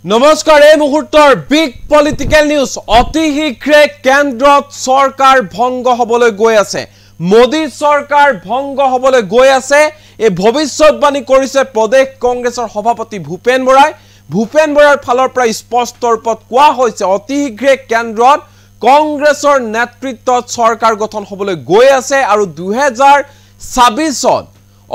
নমস্কাৰ এই মুহূৰ্তৰ বিগ পলিটিকেল নিউজ অতি শীঘ্ৰে কেন্দ্ৰত চৰকাৰ ভংগ হ'বলৈ গৈ আছে মোদী চৰকাৰ ভংগ হ'বলৈ গৈ আছে এই ভৱিষ্যতবাণী কৰিছে প্ৰদেশ কংগ্ৰেছৰ সভাপতি ভূপেন বৰাৰ ফালৰ পৰা স্পষ্ট ৰূপত কোৱা হৈছে অতি শীঘ্ৰে কেন্দ্ৰত কংগ্ৰেছৰ নেতৃত্বত চৰকাৰ গঠন হ'বলৈ গৈ আছে আৰু 2026ত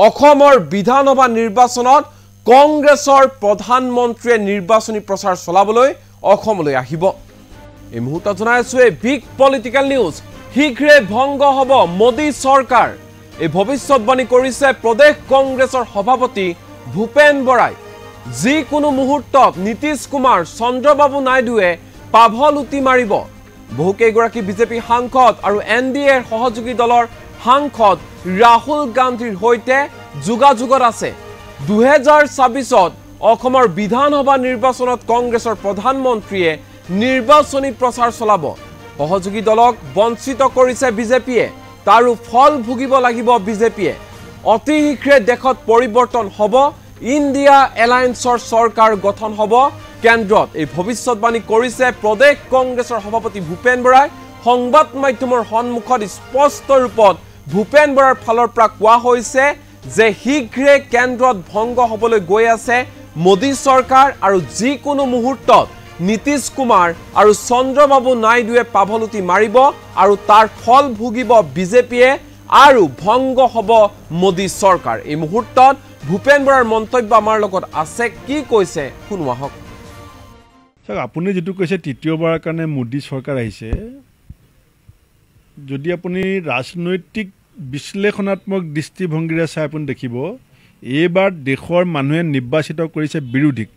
অসমৰ বিধানসভা নিৰ্বাচনত কংগ্ৰেছৰ প্ৰধানমন্ত্ৰীয়ে নিৰ্বাচনী প্ৰচাৰ চলাবলৈ অসমলৈ আহিব এই মুহূৰ্তত জনাইছো এই বিগ পলিটিকেল নিউজ শীঘ্ৰে ভংগ হ'ব মোদী চৰকাৰ এই ভৱিষ্যতবাণী কৰিছে প্ৰদেশ কংগ্ৰেছৰ সভাপতি ভূপেন বৰাই যিকোনো মুহূৰ্তত নীতিশ কুমাৰ চন্দ্ৰবাবু নাইডুৱে পাভলুটি মাৰিব বহুকেইগৰাকী বিজেপি সাংসদ আৰু এনডিএৰ সহযোগী দলৰ সাংসদ ৰাহুল গান্ধীৰ সৈতে যোগাযোগত আছে 2026ত অসমৰ বিধানসভা নিৰ্বাচনত কংগ্ৰেছৰ প্ৰধানমন্ত্ৰীয়ে নিৰ্বাচনী প্ৰচাৰ চলাব সহযোগী দলক বঞ্চিত কৰিছে বিজেপিয়ে তাৰো ফল ভুগিব লাগিব বিজেপিয়ে অতি শীঘ্ৰে দেশত পৰিৱৰ্তন হ'ব ইণ্ডিয়া এলায়েন্সৰ চৰকাৰ গঠন হ'ব কেন্দ্ৰত এই ভৱিষ্যতবাণী কৰিছে প্ৰদেশ কংগ্ৰেছৰ সভাপতি ভূপেন বৰাই সংবাদ মাধ্যমৰ সন্মুখত স্পষ্ট ৰূপত ভূপেন বৰাৰ ফালৰ পৰা কোৱা হৈছে যে শীঘ্ৰে কেন্দ্ৰত ভংগ হ'বলৈ গৈ আছে মোদী চৰকাৰ আৰু যিকোনো মুহূৰ্তত নীতিশ কুমাৰ আৰু চন্দ্ৰবাবু নাইডুৱে পাভলুটি মাৰিব আৰু তাৰ ফল ভুগিব বিজেপিয়ে আৰু ভংগ হ'ব মোদী চৰকাৰ এই মুহূৰ্তত ভূপেন বৰাৰ মন্তব্য আমাৰ লগত আছে কি কৈছে শুনো আহক আপুনি যেটো কৈছে তৃতীয়বাৰৰ কাৰণে মোদী চৰকাৰ আহিছে যদি আপুনি ৰাজনৈতিক বিশ্লেষণাত্মক দৃষ্টিভংগীৰে চাই আপুনি দেখিব এইবাৰ দেশৰ মানুহে নিৰ্বাচিত কৰিছে বিৰোধীক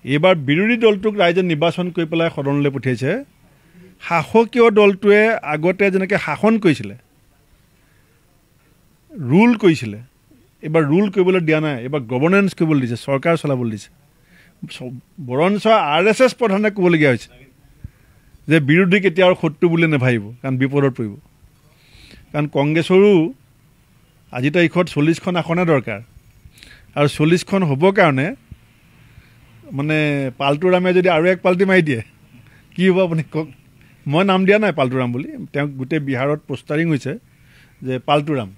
এইবাৰ বিৰোধী দলটোক ৰাইজে নিৰ্বাচন কৰি পেলাই সদনলৈ পঠিয়াইছে শাসকীয় দলটোৱে আগতে যেনেকৈ শাসন কৰিছিলে ৰুল কৰিছিলে এইবাৰ ৰুল কৰিবলৈ দিয়া নাই এইবাৰ গভৰ্নেন্স কৰিবলৈ দিছে চৰকাৰ চলাবলৈ দিছে বৰঞ্চ RSS প্ৰধানে ক'বলগীয়া হৈছে যে বিৰোধীক এতিয়া আৰু শত্ৰু বুলি নাভাবিব কাৰণ বিপদত পৰিব কাৰণ কংগ্ৰেছৰো আজি তাৰিখত 40খন আসনে দৰকাৰ আৰু 40খন হ'বৰ কাৰণে মানে পাল্টুৰামে যদি আৰু এক পাল্টি মাৰি দিয়ে কি হ'ব আপুনি কওক মই নাম দিয়া নাই পাল্টুৰাম বুলি তেওঁ গোটেই বিহাৰত পোষ্টাৰিং হৈছে যে পাল্টুৰাম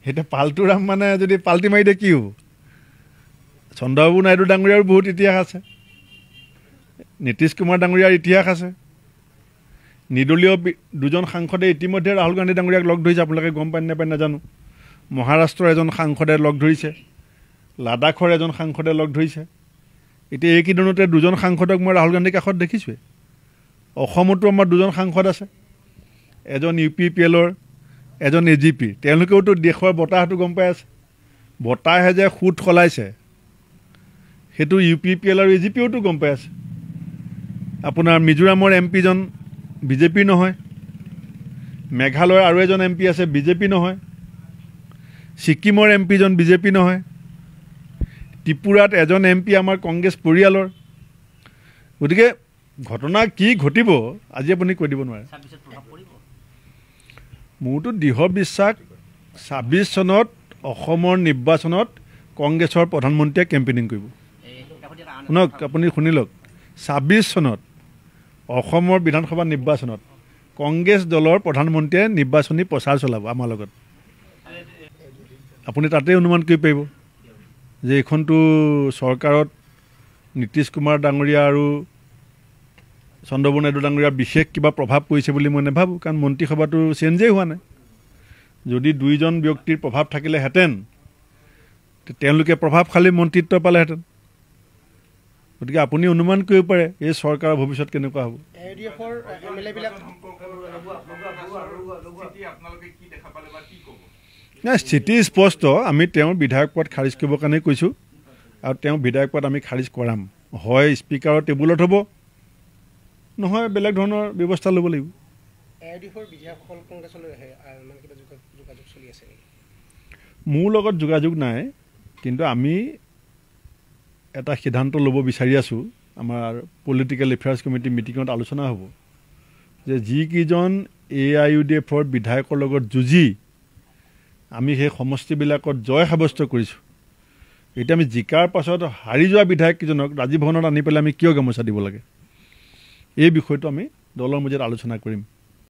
এটা পাল্টুৰাম মানে যদি পাল্টি মাৰি দিয়ে কি হ'ব চন্দ্ৰবাবু নাইডু ডাঙৰীয়াৰ বহুত ইতিহাস আছে নীতিশ কুমাৰ ডাঙৰীয়াৰ ইতিহাস আছে নিৰ্দলীয় দুজন সাংসদে ইতিমধ্যে ৰাহুল গান্ধী ডাঙৰীয়াক লগ ধৰিছে আপোনালোকে গম পায় নাপায় নাজানো মহাৰাষ্ট্ৰৰ এজন সাংসদে লগ ধৰিছে লাডাখৰ এজন সাংসদে লগ ধৰিছে এতিয়া এইকেইদিনতে দুজন সাংসদক মই ৰাহুল গান্ধীৰ কাষত দেখিছোঁৱে অসমতো আমাৰ দুজন সাংসদ আছে এজন UPPLৰ এজন AGP তেওঁলোকেওতো দেশৰ বতাহটো গম পাই আছে বতাহে যে সুত সলাইছে সেইটো UPPL আৰু AGPওতো গম পাই আছে আপোনাৰ মিজোৰামৰ MP জন বিজেপি নহয় মেঘালয়ৰ আৰু এজন MP আছে বিজেপি নহয় ছিকিমৰ MP জন বিজেপি নহয় ত্ৰিপুৰাত এজন MP আমাৰ কংগ্ৰেছ পৰিয়ালৰ গতিকে ঘটনা কি ঘটিব আজি আপুনি কৈ দিব নোৱাৰে মোৰতো দৃঢ় বিশ্বাস 26 চনত অসমৰ নিৰ্বাচনত কংগ্ৰেছৰ প্ৰধানমন্ত্ৰীয়ে কেম্পেইনিং কৰিব শুনক আপুনি শুনি লওক 26 চনত অসমৰ বিধানসভা নিৰ্বাচনত কংগ্ৰেছ দলৰ প্ৰধানমন্ত্ৰীয়ে নিৰ্বাচনী প্ৰচাৰ চলাব আমাৰ লগত আপুনি তাতে অনুমান কৰিব পাৰিব যে এইখনটো চৰকাৰত নীতিশ কুমাৰ ডাঙৰীয়া আৰু চন্দ্ৰবাবু নাইডু ডাঙৰীয়াৰ বিশেষ কিবা প্ৰভাৱ পৰিছে বুলি মই নাভাবোঁ কাৰণ মন্ত্ৰীসভাটো চেঞ্জেই হোৱা নাই যদি দুইজন ব্যক্তিৰ প্ৰভাৱ থাকিলেহেঁতেন তেওঁলোকে প্ৰভাৱশালী মন্ত্ৰিত্ব পালেহেঁতেন গতিকে আপুনি অনুমান কৰিব পাৰে এই চৰকাৰৰ ভৱিষ্যত কেনেকুৱা হ'ব নাই স্থিতি স্পষ্ট আমি তেওঁৰ বিধায়ক পদ খাৰিজ কৰিবৰ কাৰণে কৈছোঁ আৰু তেওঁ বিধায়ক পদ আমি খাৰিজ কৰাম হয় স্পীকাৰৰ টেবুলত হ'ব নহয় বেলেগ ধৰণৰ ব্যৱস্থা ল'ব লাগিব মোৰ লগত যোগাযোগ নাই কিন্তু আমি এটা সিদ্ধান্ত ল'ব বিচাৰি আছোঁ আমাৰ পলিটিকেল এফেয়াৰ্ছ কমিটি মিটিঙত আলোচনা হ'ব যে যিকেইজন AIUDFৰ বিধায়কৰ লগত যুঁজি আমি সেই সমষ্টিবিলাকত জয় সাব্যস্ত কৰিছোঁ এতিয়া আমি জিকাৰ পাছত হাৰি যোৱা বিধায়ককেইজনক ৰাজীৱ ভৱনত আনি পেলাই আমি কিয় গামোচা দিব লাগে এই বিষয়টো আমি দলৰ মাজত আলোচনা কৰিম